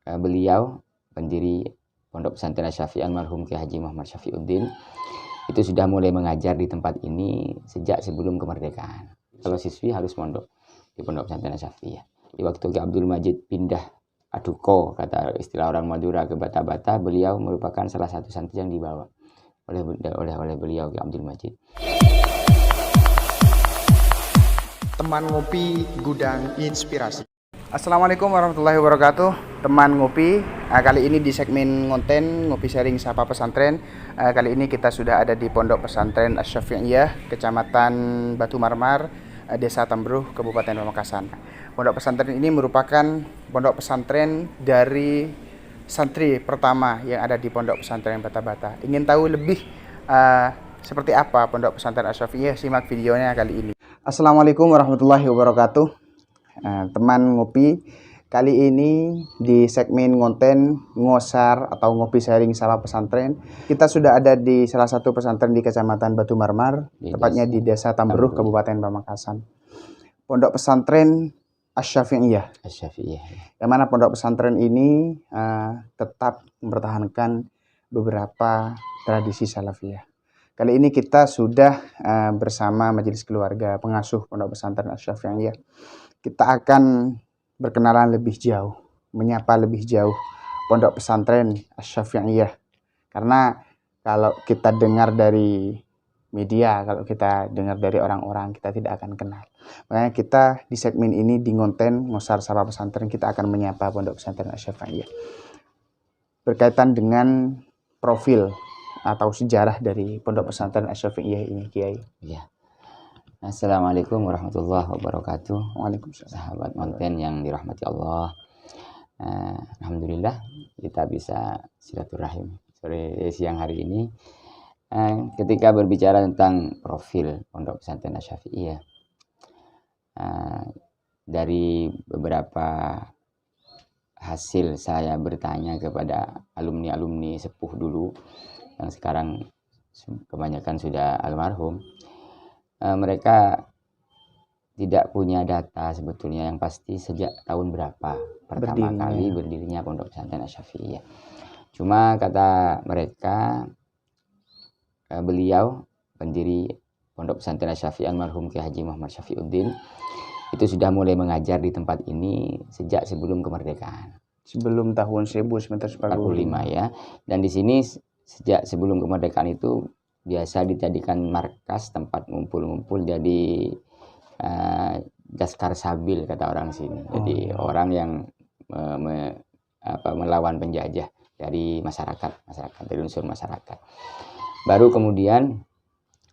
beliau pendiri Pondok Pesantren Asy-Syafi'i almarhum Kiai Haji Muhammad Syafiuddin itu sudah mulai mengajar di tempat ini sejak sebelum kemerdekaan. Kalau siswi harus mondok di Pondok Pesantren Asy-Syafi'i. Di waktu Ki Abdul Majid pindah aduko, kata istilah orang Madura, ke Bata-Bata, beliau merupakan salah satu santri yang dibawa oleh beliau Ki Abdul Majid. Teman ngopi Gudang Inspirasi. Assalamualaikum warahmatullahi wabarakatuh. Teman ngopi, kali ini di segmen konten ngopi sharing sapa pesantren. Kali ini kita sudah ada di Pondok Pesantren Asy-Syafi'iyah, Kecamatan Batu Marmar, Desa Tambruh, Kabupaten Pamekasan. Pondok pesantren ini merupakan pondok pesantren dari santri pertama yang ada di Pondok Pesantren Bata-Bata. Ingin tahu lebih seperti apa Pondok Pesantren Asy-Syafi'iyah? Simak videonya kali ini. Assalamualaikum warahmatullahi wabarakatuh. Teman ngopi, kali ini di segmen konten ngosar atau ngopi sharing sama pesantren, kita sudah ada di salah satu pesantren di Kecamatan Batu Marmar, tepatnya di Desa Tambruh, Kabupaten Pamekasan. Pondok Pesantren Asy-Syafi'iyah. Yang mana pondok pesantren ini tetap mempertahankan beberapa tradisi salafiyah. Kali ini kita sudah bersama majelis keluarga pengasuh Pondok Pesantren Asy-Syafi'iyah. Kita akan berkenalan lebih jauh, menyapa lebih jauh Pondok Pesantren Asy-Syafi'iyah. Karena kalau kita dengar dari media, kalau kita dengar dari orang-orang, kita tidak akan kenal. Makanya kita di segmen ini di konten ngosar sapa pesantren, kita akan menyapa Pondok Pesantren Asy-Syafi'iyah berkaitan dengan profil atau sejarah dari Pondok Pesantren Asy-Syafi'iyah ini, Kiai. Ya. Assalamualaikum warahmatullahi wabarakatuh. Waalaikumsalam. Sahabat konten yang dirahmati Allah. Alhamdulillah kita bisa silaturahim sore siang hari ini. Ketika berbicara tentang profil Pondok Pesantren Asy-Syafi'iyah, dari beberapa hasil saya bertanya kepada alumni-alumni sepuh dulu yang sekarang kebanyakan sudah almarhum, mereka tidak punya data sebetulnya yang pasti sejak tahun berapa pertama kali berdirinya Pondok Pesantren Asy-Syafi'iyah. Cuma kata mereka, beliau pendiri Pondok Pesantren Asy-Syafi'iyah almarhum Kiai Haji Muhammad Syafiuddin itu sudah mulai mengajar di tempat ini sejak sebelum kemerdekaan. Sebelum tahun 1945 ya. Dan di sini sejak sebelum kemerdekaan itu biasa dijadikan markas tempat ngumpul-ngumpul, jadi Jaskar Sabil kata orang sini. Jadi orang yang melawan penjajah dari masyarakat dari unsur masyarakat. Baru kemudian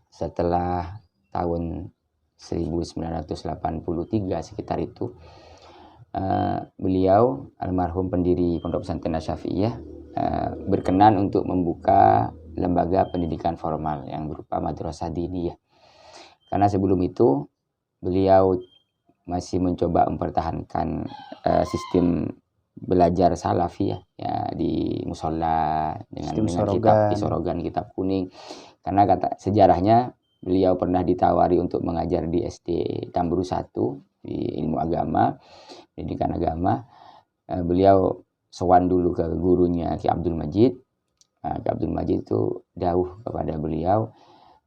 setelah tahun 1983 sekitar itu, beliau almarhum pendiri Pondok Pesantren Asy-Syafi'iyah berkenan untuk membuka lembaga pendidikan formal yang berupa madrasah diniyah. Karena sebelum itu beliau masih mencoba mempertahankan sistem belajar salafiyah ya di mushola dengan kitab Sorogan, kitab kuning. Karena kata sejarahnya beliau pernah ditawari untuk mengajar di SD Tambruh 1 di ilmu agama, pendidikan agama. Beliau sowan dulu ke gurunya Ki Abdul Majid. Ki Abdul Majid itu dawuh kepada beliau,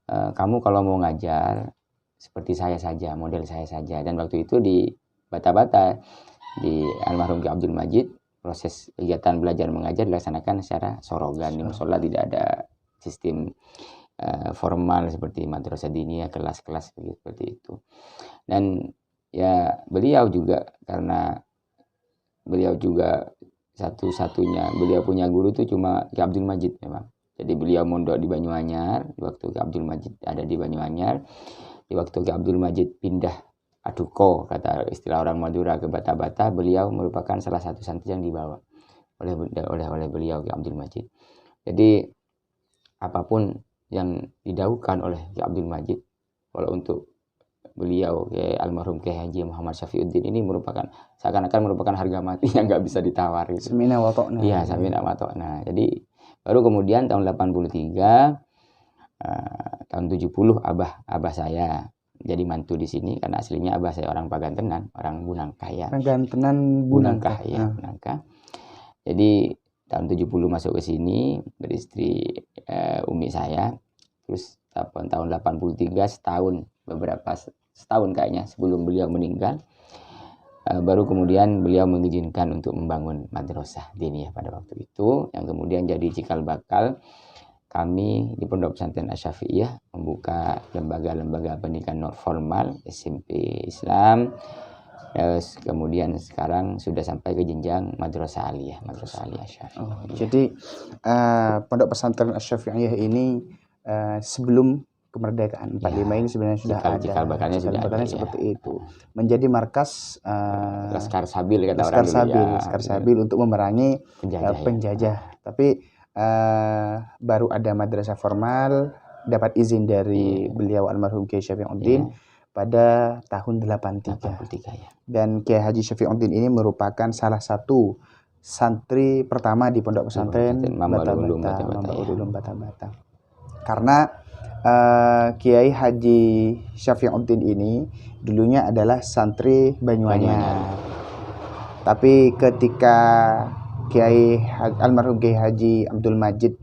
kamu kalau mau ngajar seperti saya saja, model saya saja. Dan waktu itu di Bata-Bata, di almarhum Ki Abdul Majid, proses kegiatan belajar mengajar dilaksanakan secara sorogan. Di musola tidak ada sistem formal seperti madrasah diniyah, kelas-kelas seperti itu. Dan ya beliau juga, karena beliau juga satu-satunya, beliau punya guru itu cuma Ki Abdul Majid memang. Jadi beliau mondok di Banyuanyar, di waktu Ki Abdul Majid ada di Banyuanyar. Di waktu Ki Abdul Majid pindah aduko, kata istilah orang Madura, ke Bata-Bata, beliau merupakan salah satu santri yang dibawa oleh beliau Ki Abdul Majid. Jadi apapun yang didahulukan oleh Ki Abdul Majid, kalau untuk beliau almarhum Kiai Haji Muhammad Syafiuddin ini merupakan seakan-akan merupakan harga mati yang nggak bisa ditawar. Samina wa ta'na. Iya, samina wa ta'na. Jadi baru kemudian tahun 83, tahun 70 abah saya jadi mantu di sini, karena aslinya abah saya orang Pagantenan, orang Bunangkah ya. Pagantenan Bunangkah ya, Bunangkah. Jadi tahun 70 masuk ke sini beristri umi saya. Terus tahun 83 setahun kayaknya sebelum beliau meninggal, baru kemudian beliau mengizinkan untuk membangun madrasah diniyah pada waktu itu, yang kemudian jadi cikal bakal kami di Pondok Pesantren Asy-Syafi'iyah membuka lembaga-lembaga pendidikan non formal SMP Islam. Kemudian sekarang sudah sampai ke jenjang madrasah aliyah, madrasah aliyah Asy-Syafi'iyah. Jadi Pondok Pesantren Asy-Syafi'iyah ini sebelum kemerdekaan 45 ini sebenarnya sudah ada. Cikal bakalnya sudah ada, seperti itu. Menjadi markas Laskar Sabil kata Laskar orang Sabil, dulu ya. Laskar Sabil untuk memerangi penjajah. Tapi baru ada madrasah formal, dapat izin dari beliau almarhum Kiai Syafi'uddin pada tahun 83. Ya. Dan Kiai Haji Syafi'uddin ini merupakan salah satu santri pertama di Pondok Pesantren Bata-Bata. Karena Kiai Haji Syafi'uddin ini dulunya adalah santri Banyuanyar. Tapi ketika almarhum Kiai Haji Abdul Majid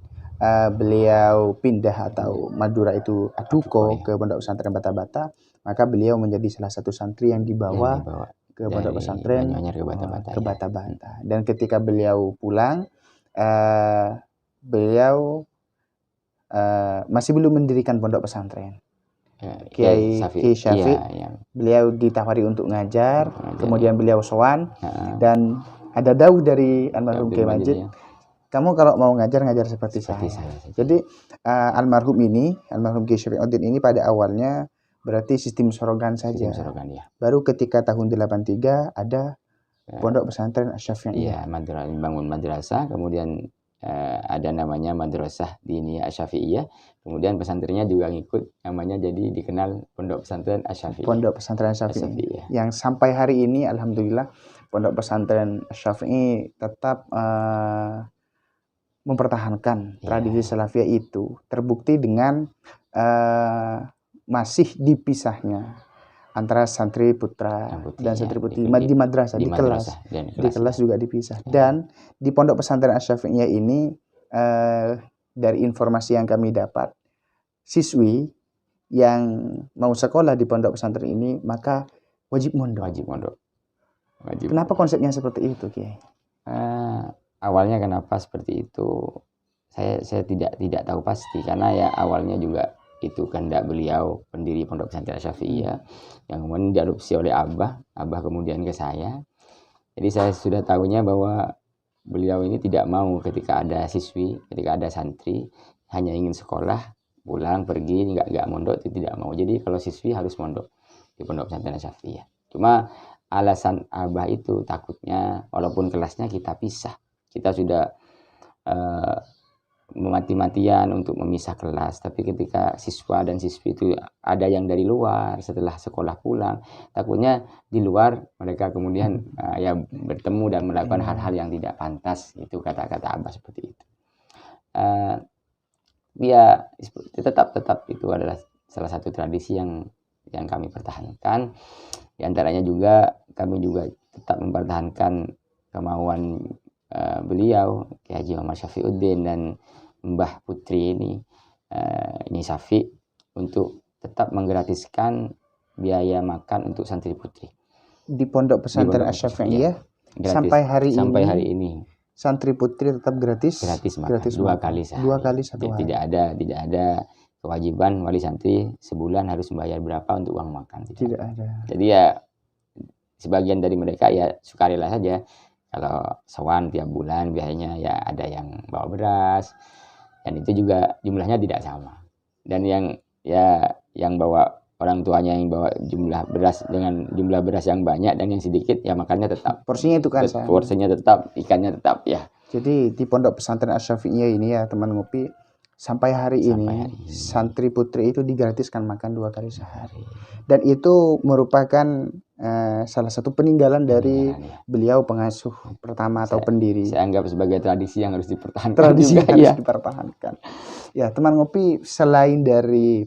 beliau pindah atau Madura itu Aduko ke Pondok Pesantren Bata-Bata, maka beliau menjadi salah satu santri yang dibawa ke Pondok Pesantren ke Bata-Bata. Dan ketika beliau pulang, beliau masih belum mendirikan pondok pesantren. Kiai Syafi, beliau ditawari untuk ngajar, kemudian beliau sowan, dan ada dawuh dari almarhum Kiai Majid, kamu kalau mau ngajar seperti saya. Jadi almarhum Kiai Syafi'uddin ini pada awalnya berarti sistem sorogan saja. Baru ketika tahun 83 ada Pondok Pesantren Asy-Syafi'iyah. Bangun madrasah, kemudian ada namanya Madrasah Diniyah Asy-Syafi'iyah. Kemudian pesantrennya juga ngikut, namanya jadi dikenal Pondok Pesantren Asy-Syafi'iyah. Pondok Pesantren Asy-Syafi'iyah. Yang sampai hari ini alhamdulillah Pondok Pesantren Asy-Syafi'i tetap mempertahankan tradisi salafiyah itu, terbukti dengan masih dipisahnya antara santri putra dan santri putri di madrasah, di kelas juga dipisah. Dan di Pondok Pesantren Asy-Syafi'iyah ini dari informasi yang kami dapat, siswi yang mau sekolah di Pondok Pesantren ini maka wajib mondok. Kenapa konsepnya seperti itu, Kiai? Awalnya kenapa seperti itu? Saya tidak tahu pasti, karena ya awalnya juga itu kehendak beliau pendiri Pondok Pesantren Asy-Syafi'iyah yang kemudian diadopsi oleh Abah kemudian ke saya. Jadi saya sudah tahunya bahwa beliau ini tidak mau ketika ada siswi, ketika ada santri hanya ingin sekolah, pulang pergi nggak mondok, itu tidak mau. Jadi kalau siswi harus mondok di Pondok Pesantren Asy-Syafi'iyah. Cuma alasan Abah itu takutnya walaupun kelasnya kita pisah, kita sudah mati-matian untuk memisah kelas, tapi ketika siswa dan siswi itu ada yang dari luar setelah sekolah pulang, takutnya di luar mereka kemudian bertemu dan melakukan hal-hal yang tidak pantas. Itu kata-kata Abah seperti itu. Tetap itu adalah salah satu tradisi yang kami pertahankan. Di antaranya juga kami juga tetap mempertahankan kemauan beliau Kiai Haji Muhammad Syafi'uddin dan Mbah Putri ini Syafi, untuk tetap menggratiskan biaya makan untuk santri putri di Pondok Pesantren Asy-Syafi'iyah. Sampai hari ini santri putri tetap gratis makan 2 kali sehari. Tidak ada kewajiban wali santri sebulan harus membayar berapa untuk uang makan. Tidak ada. Jadi ya sebagian dari mereka ya sukarela saja. Kalau sowan tiap bulan biasanya ya ada yang bawa beras, dan itu juga jumlahnya tidak sama. Dan yang bawa orang tuanya yang bawa jumlah beras dengan jumlah beras yang banyak, dan yang sedikit ya makannya tetap. Porsinya itu kan porsinya tetap, ikannya tetap ya. Jadi di Pondok Pesantren Asy-Syafi'iyah ini ya teman ngopi, sampai hari ini santri putri itu digratiskan makan 2 kali sehari. Dan itu merupakan salah satu peninggalan dari beliau pengasuh pertama atau pendiri. Saya anggap sebagai tradisi yang harus dipertahankan. Tradisi yang harus dipertahankan. Ya, teman ngopi, selain dari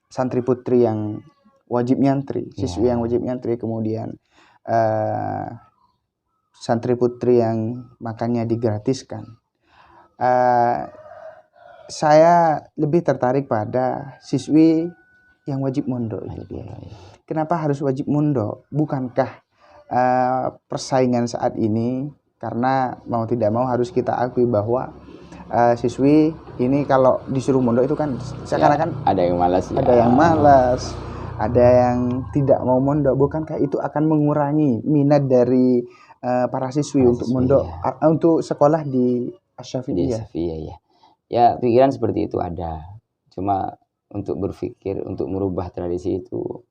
santri putri yang wajib nyantri, siswi yang wajib nyantri, kemudian santri putri yang makannya digratiskan. Saya lebih tertarik pada siswi yang wajib mondok. Kenapa harus wajib mondok? Bukankah persaingan saat ini, karena mau tidak mau harus kita akui bahwa siswi ini kalau disuruh mondok itu kan seakan-akan ada yang malas, ada yang malas, ada yang tidak mau mondok. Bukankah itu akan mengurangi minat dari para siswi untuk mondok, untuk sekolah di Asy-Syafi'iyah? Ya, pikiran seperti itu ada. Cuma untuk berpikir untuk merubah tradisi itu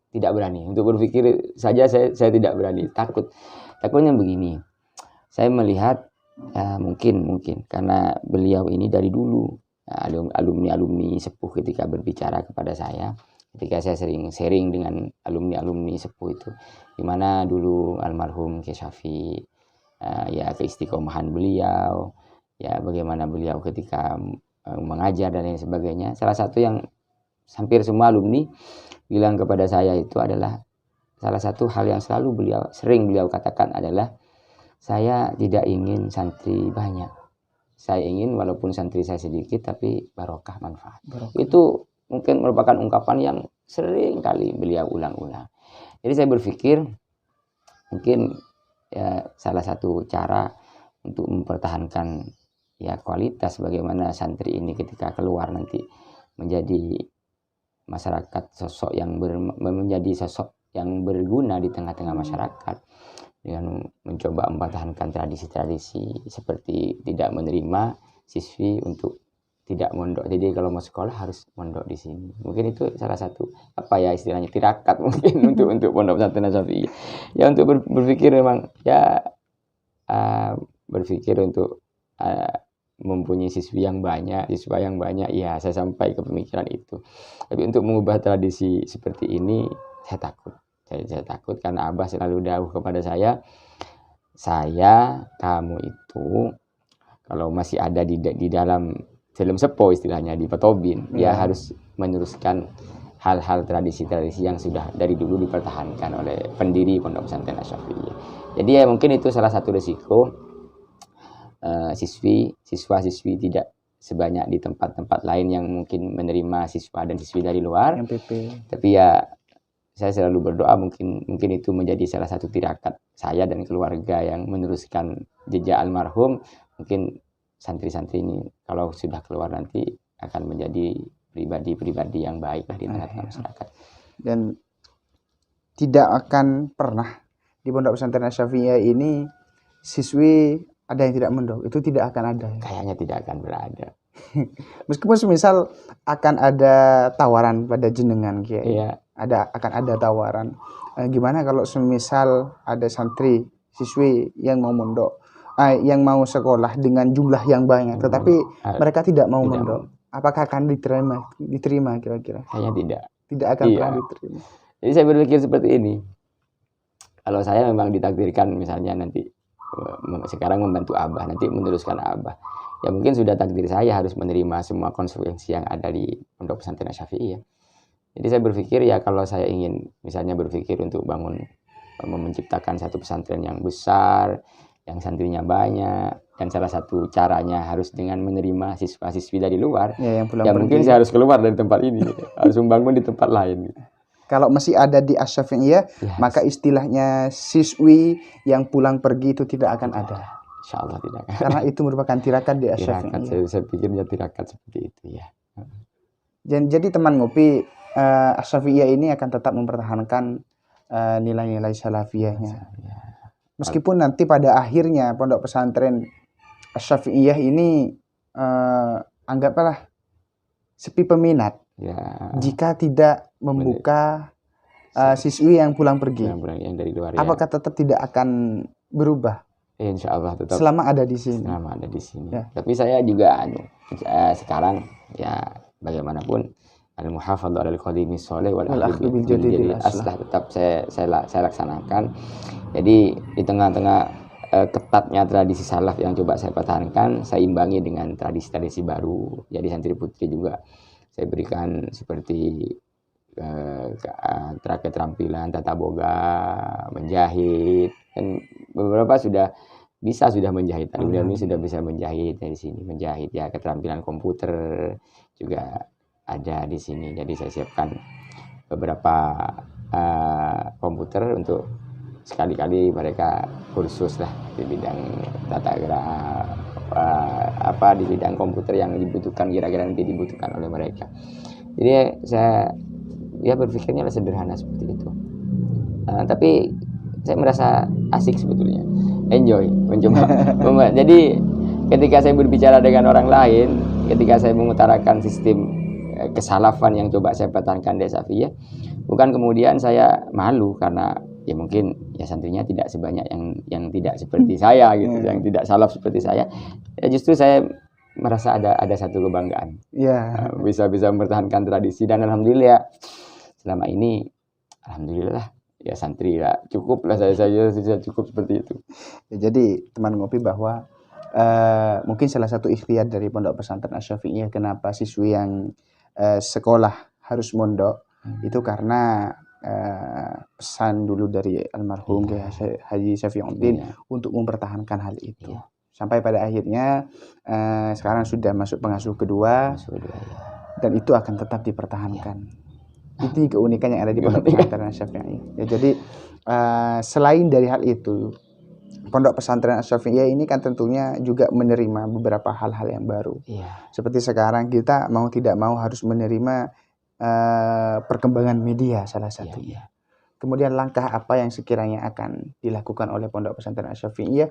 tidak berani. Untuk berpikir saja saya tidak berani, takutnya begini. Saya melihat mungkin karena beliau ini dari dulu alumni sepuh ketika berbicara kepada saya, ketika saya sering sharing dengan alumni sepuh itu, dimana dulu almarhum Kiai Syafi, ya keistiqomahan beliau, ya bagaimana beliau ketika mengajar dan lain sebagainya. Salah satu yang hampir semua alumni bilang kepada saya itu adalah, salah satu hal yang sering beliau katakan adalah, saya tidak ingin santri banyak. Saya ingin walaupun santri saya sedikit tapi barokah manfaat. Itu mungkin merupakan ungkapan yang sering kali beliau ulang-ulang. Jadi saya berpikir mungkin ya salah satu cara untuk mempertahankan ya kualitas bagaimana santri ini ketika keluar nanti menjadi masyarakat, menjadi sosok yang berguna di tengah-tengah masyarakat, dengan mencoba mempertahankan tradisi-tradisi seperti tidak menerima siswi untuk tidak mondok. Jadi kalau mau sekolah harus mondok di sini. Mungkin itu salah satu istilahnya tirakat mungkin untuk Pondok Pesantren Asy-Syafi'iyah. Ya untuk berpikir memang ya berpikir untuk mempunyai siswa yang banyak, ya saya sampai ke pemikiran itu. Tapi untuk mengubah tradisi seperti ini saya takut. Saya takut karena Abah selalu dawuh kepada saya, kamu itu kalau masih ada di dalam film sepo istilahnya di Petobin, ya harus meneruskan hal-hal tradisi-tradisi yang sudah dari dulu dipertahankan oleh pendiri Pondok Pesantren Asy-Syafi'iyah. Jadi ya mungkin itu salah satu risiko siswa-siswi tidak sebanyak di tempat-tempat lain yang mungkin menerima siswa dan siswi dari luar. MPP. Tapi ya saya selalu berdoa mungkin itu menjadi salah satu tirakat saya dan keluarga yang meneruskan jejak almarhum. Mungkin santri-santri ini kalau sudah keluar nanti akan menjadi pribadi-pribadi yang baik lah di tengah-tengah masyarakat. Dan tidak akan pernah di Pondok Pesantren Asy-Syafi'iyah ini siswi ada yang tidak mondok, itu tidak akan ada. Kayaknya tidak akan berada. Meskipun semisal akan ada tawaran pada jenengan Kiai. Iya. Akan ada tawaran. Gimana kalau semisal ada santri siswi yang mau mondok, yang mau sekolah dengan jumlah yang banyak, tetapi mereka tidak mau mondok, apakah akan diterima kira-kira? Kayaknya tidak akan pernah diterima. Jadi saya berpikir seperti ini, kalau saya memang ditakdirkan misalnya nanti sekarang membantu Abah, nanti meneruskan Abah, ya mungkin sudah takdir saya harus menerima semua konsekuensi yang ada di Pondok Pesantren Asy-Syafi'iyah. Jadi saya berpikir ya kalau saya ingin misalnya berpikir untuk menciptakan satu pesantren yang besar, yang santrinya banyak, dan salah satu caranya harus dengan menerima siswa-siswi dari luar, ya mungkin saya harus keluar dari tempat ini, harus membangun di tempat lain. Kalau masih ada di Asy-Syafi'iyah, maka istilahnya siswi yang pulang pergi itu tidak akan ada. Insya Allah tidak akan. Karena itu merupakan tirakat di Asy-Syafi'iyah. Saya pikirnya tirakat seperti itu ya. Jadi teman ngopi, Asy-Syafi'iyah ini akan tetap mempertahankan nilai-nilai salafiyahnya. Meskipun nanti pada akhirnya Pondok Pesantren Asy-Syafi'iyah ini anggaplah sepi peminat. Ya. Jika tidak membuka siswi yang pulang pergi, yang dari luar, apakah tetap tidak akan berubah? Insya Allah tetap. Selama ada di sini. Ya. Tapi saya juga sekarang ya bagaimanapun al-muhafadhah 'alal qadimi sholih wal akhdhu bil jadidil aslah tetap saya laksanakan. Jadi di tengah-tengah ketatnya tradisi salaf yang coba saya pertahankan, saya imbangi dengan tradisi-tradisi baru. Jadi santri putri juga saya berikan seperti keterampilan tata boga, menjahit, dan beberapa sudah menjahit. Alumni ini sudah bisa menjahit dari sini, menjahit ya, keterampilan komputer juga ada di sini. Jadi saya siapkan beberapa komputer untuk sekali-kali mereka kursus lah di bidang tata gerak, di bidang komputer yang dibutuhkan, kira-kira nanti dibutuhkan oleh mereka. Jadi saya berpikirnya sederhana seperti itu. Tapi saya merasa asik sebetulnya, enjoy mencoba. Jadi ketika saya berbicara dengan orang lain, ketika saya mengutarakan sistem kesalafan yang coba saya pertahankan di Safiyah, bukan kemudian saya malu karena ya mungkin ya santrinya tidak sebanyak yang tidak seperti saya gitu, yang tidak salaf seperti saya. Ya justru saya merasa ada satu kebanggaan. Bisa mempertahankan tradisi, dan alhamdulillah selama ini alhamdulillah ya santri lah cukup lah, saya cukup seperti itu. Ya, jadi teman ngopi bahwa mungkin salah satu ikhtiar dari Pondok Pesantren Asy-Syafi'iyah kenapa siswi yang sekolah harus mondok itu karena pesan dulu dari almarhum Haji Syafiuddin untuk mempertahankan hal itu. Sampai pada akhirnya sekarang sudah masuk pengasuh kedua, dan itu akan tetap dipertahankan. Itu keunikan yang ada di Pondok Pesantren Asy-Syafi'iyah. Ya, jadi selain dari hal itu, Pondok Pesantren Asy-Syafi'iyah ini kan tentunya juga menerima beberapa hal-hal yang baru. Seperti sekarang kita mau tidak mau harus menerima perkembangan media salah satunya. Kemudian langkah apa yang sekiranya akan dilakukan oleh Pondok Pesantren Asy-Syafi'iyah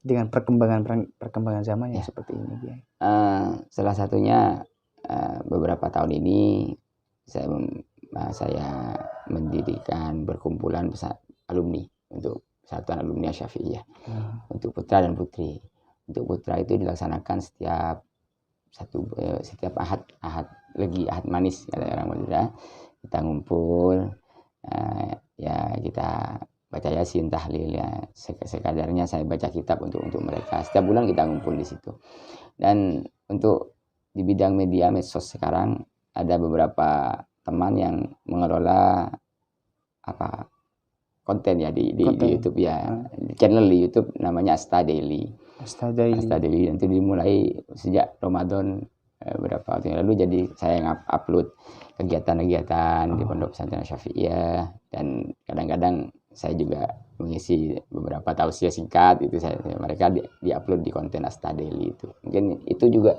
dengan perkembangan zaman yang seperti ini? Salah satunya beberapa tahun ini saya mendirikan berkumpulan alumni untuk Persatuan Alumni Asy-Syafi'iyah untuk putra dan putri. Untuk putra itu dilaksanakan setiap ahad manis kata orang Madura. Kita ngumpul, ya kita baca yasin, tahlil ya, sekadarnya saya baca kitab untuk mereka. Setiap bulan kita ngumpul di situ. Dan untuk di bidang media medsos sekarang ada beberapa teman yang mengelola konten ya di YouTube ya, channel di YouTube namanya Asta Daily. Nanti dimulai sejak Ramadan beberapa waktu yang lalu, jadi saya yang upload kegiatan-kegiatan di Pondok Pesantren Asy-Syafi'iyah, dan kadang-kadang saya juga mengisi beberapa tausiah singkat itu, mereka diupload di konten Asta Daily itu. Mungkin itu juga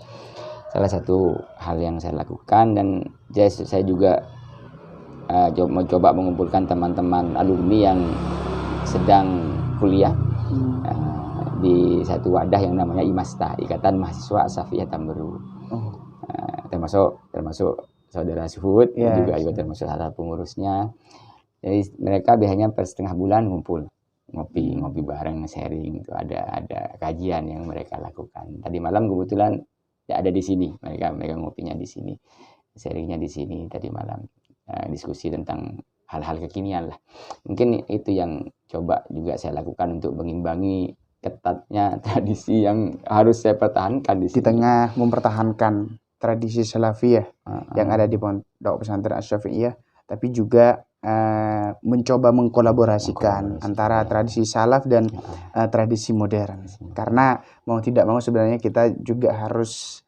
salah satu hal yang saya lakukan, dan saya juga mencoba mengumpulkan teman-teman alumni yang sedang kuliah di satu wadah yang namanya IMASTA, Ikatan Mahasiswa Asy-Syafi'iyah Tamberu. Termasuk saudara Suhud, juga termasuk salah pengurusnya. Jadi mereka biasanya per setengah bulan ngumpul ngopi bareng, sharing, itu ada kajian yang mereka lakukan. Tadi malam kebetulan ya ada di sini, mereka ngopinya di sini, sharingnya di sini tadi malam, diskusi tentang hal-hal kekinian lah. Mungkin itu yang coba juga saya lakukan untuk mengimbangi ketatnya tradisi yang harus saya pertahankan di sini. Di tengah mempertahankan tradisi salafiyah yang ada di Pondok Pesantren Asy-Syafi'iyah, tapi juga mencoba mengkolaborasikan antara tradisi salaf dan tradisi modern. Karena mau tidak mau sebenarnya kita juga harus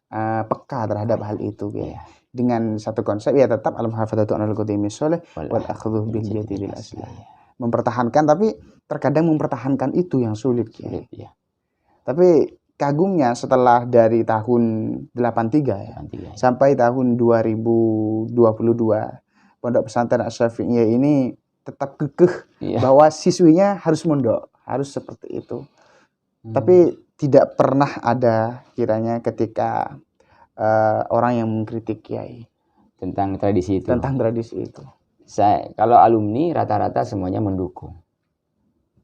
peka terhadap hal itu ya. Dengan satu konsep ya tetap al-muhafadzatu 'alal qadimi shalih wal akhdhu bil jadidil asli. Mempertahankan, tapi terkadang mempertahankan itu yang sulit ya. Tapi kagumnya setelah dari tahun 83 sampai tahun 2022, Pondok Pesantren Asy-Syafi'iyah ini tetap kekeh bahwa siswinya harus mondok, harus seperti itu. Tapi tidak pernah ada kiranya ketika orang yang mengkritik kiai tentang tradisi itu. Kalau alumni rata-rata semuanya mendukung.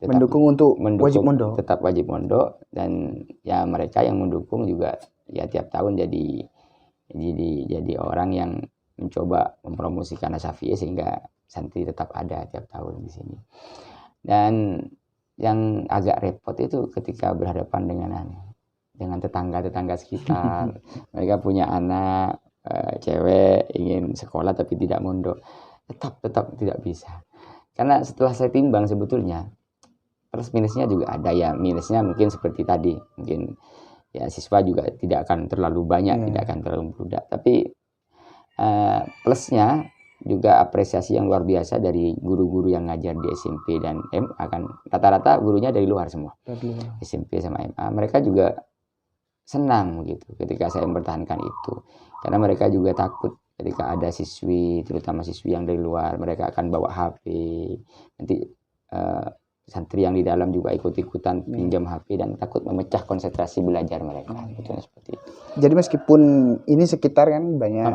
Wajib mondok. Tetap wajib mondok, dan ya mereka yang mendukung juga ya tiap tahun jadi orang yang mencoba mempromosikan Asy-Syafi'iyah sehingga santri tetap ada tiap tahun di sini. Dan yang agak repot itu ketika berhadapan dengan tetangga-tetangga sekitar. Mereka punya anak, cewek ingin sekolah tapi tidak mondok, tetap tidak bisa. Karena setelah saya timbang sebetulnya plus minusnya juga ada ya. Minusnya mungkin seperti tadi, mungkin ya siswa juga tidak akan terlalu banyak, tidak akan terlalu membludak. Tapi plusnya juga apresiasi yang luar biasa dari guru-guru yang ngajar di SMP dan MA, kan rata-rata gurunya dari luar semua. SMP sama MA, mereka juga senang gitu ketika saya mempertahankan itu, karena mereka juga takut ketika ada siswi, terutama siswi yang dari luar, mereka akan bawa HP, nanti santri yang di dalam juga ikut-ikutan pinjam HP dan takut memecah konsentrasi belajar mereka. Betul seperti itu. Jadi meskipun ini sekitar kan banyak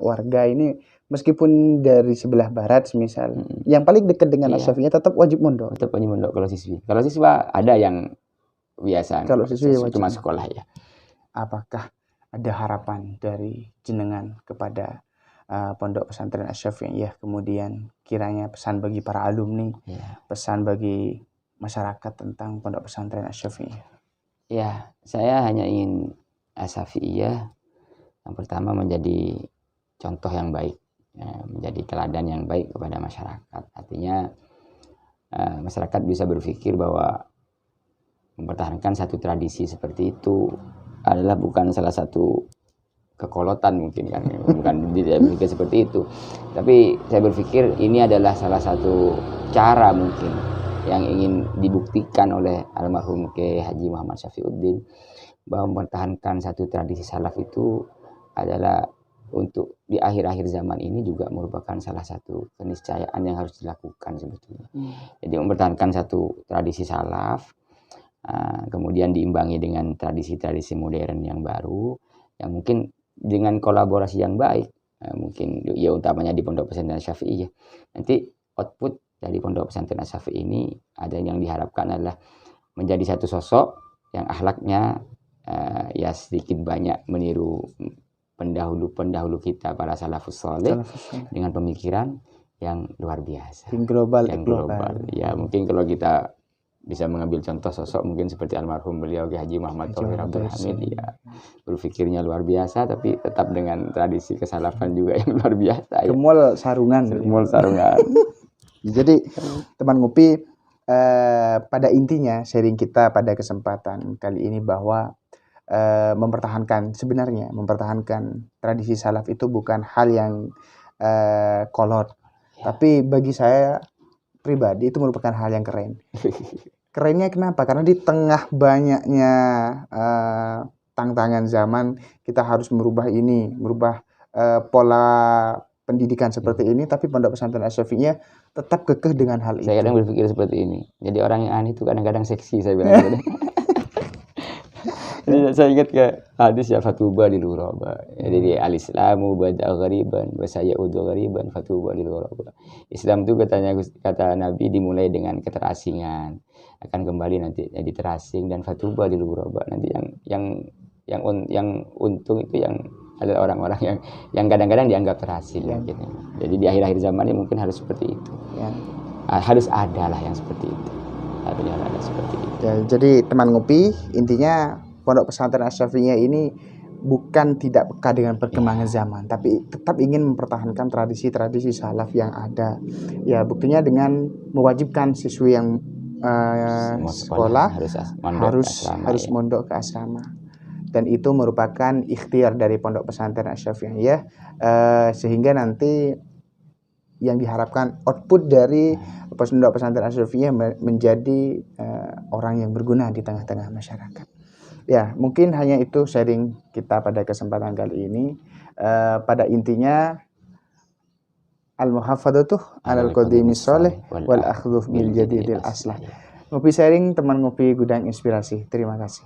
warga ini, meskipun dari sebelah barat semisal, yang paling dekat dengan Asyafi'iyah tetap wajib mondok. Tetap wajib mondok kalau siswi. Kalau siswa ada yang biasa. Kalau siswi cuma sekolah ya. Apakah ada harapan dari jenengan kepada Pondok Pesantren Asyafi'iyah, kemudian kiranya pesan bagi para alumni, pesan bagi masyarakat tentang Pondok Pesantren Asyafi'iyah? Ya, saya hanya ingin Asyafi'iyah yang pertama menjadi contoh yang baik, menjadi teladan yang baik kepada masyarakat. Artinya masyarakat bisa berpikir bahwa mempertahankan satu tradisi seperti itu adalah bukan salah satu kekolotan mungkin kan, bukan tidak mungkin seperti itu, tapi saya berpikir ini adalah salah satu cara mungkin yang ingin dibuktikan oleh almarhum Kiai Haji Muhammad Syafiuddin, bahwa mempertahankan satu tradisi salaf itu adalah untuk di akhir-akhir zaman ini juga merupakan salah satu keniscayaan yang harus dilakukan sebetulnya. Jadi mempertahankan satu tradisi salaf, kemudian diimbangi dengan tradisi-tradisi modern yang baru, yang mungkin dengan kolaborasi yang baik, mungkin ya utamanya di Pondok Pesantren Asyafi'iyah. Nanti output dari Pondok Pesantren Asyafi'iyah ini ada yang diharapkan adalah menjadi satu sosok yang akhlaknya ya sedikit banyak meniru pendahulu kita para salafus saleh dengan pemikiran yang luar biasa. Yang global. Ya mungkin kalau kita bisa mengambil contoh sosok mungkin seperti almarhum beliau Kiai Haji Muhammad Tauhir Abdul Hamid, ya berpikirnya luar biasa tapi tetap dengan tradisi kesalafan juga yang luar biasa. Gemol sarungan. Jadi teman ngopi, pada intinya sharing kita pada kesempatan kali ini bahwa mempertahankan tradisi salaf itu bukan hal yang kolot, tapi bagi saya pribadi itu merupakan hal yang keren. Kerennya kenapa? Karena di tengah banyaknya tantangan zaman, kita harus merubah pola pendidikan seperti ini, tapi Pondok Pesantren Asyafi'iyah tetap kekeh dengan hal itu. Saya kadang berpikir seperti ini. Jadi orang yang aneh itu kadang-kadang seksi, saya bilang. Jadi saya ingat ke hadis ya, fatuba lil ghuraba. Jadi al-islamu bada ghariban wa sayaudu ghariban fatuba lil ghuraba. Islam itu kata Nabi dimulai dengan keterasingan, akan kembali nanti jadi terasing, dan fatuba lil ghuraba. Nanti yang untung itu yang adalah orang-orang yang kadang-kadang dianggap terasing gitu. Jadi di akhir-akhir zaman ini mungkin harus seperti itu. Harus ada lah yang seperti itu. Harusnya ada seperti itu. Ya, jadi teman ngopi, intinya Pondok Pesantren Asyafi'iyah ini bukan tidak peka dengan perkembangan zaman, tapi tetap ingin mempertahankan tradisi-tradisi salaf yang ada. Ya, buktinya dengan mewajibkan siswi yang sekolah harus mondok ke asrama. Dan itu merupakan ikhtiar dari Pondok Pesantren Asyafi'iyah, sehingga nanti yang diharapkan output dari Pondok Pesantren Asyafi'iyah menjadi orang yang berguna di tengah-tengah masyarakat. Ya, mungkin hanya itu sharing kita pada kesempatan kali ini. Pada intinya al-muhafadzatu 'alal qadimi sholih wal akhdhu bil jadidil aslah. Ngopi sharing teman ngopi gudang inspirasi. Terima kasih.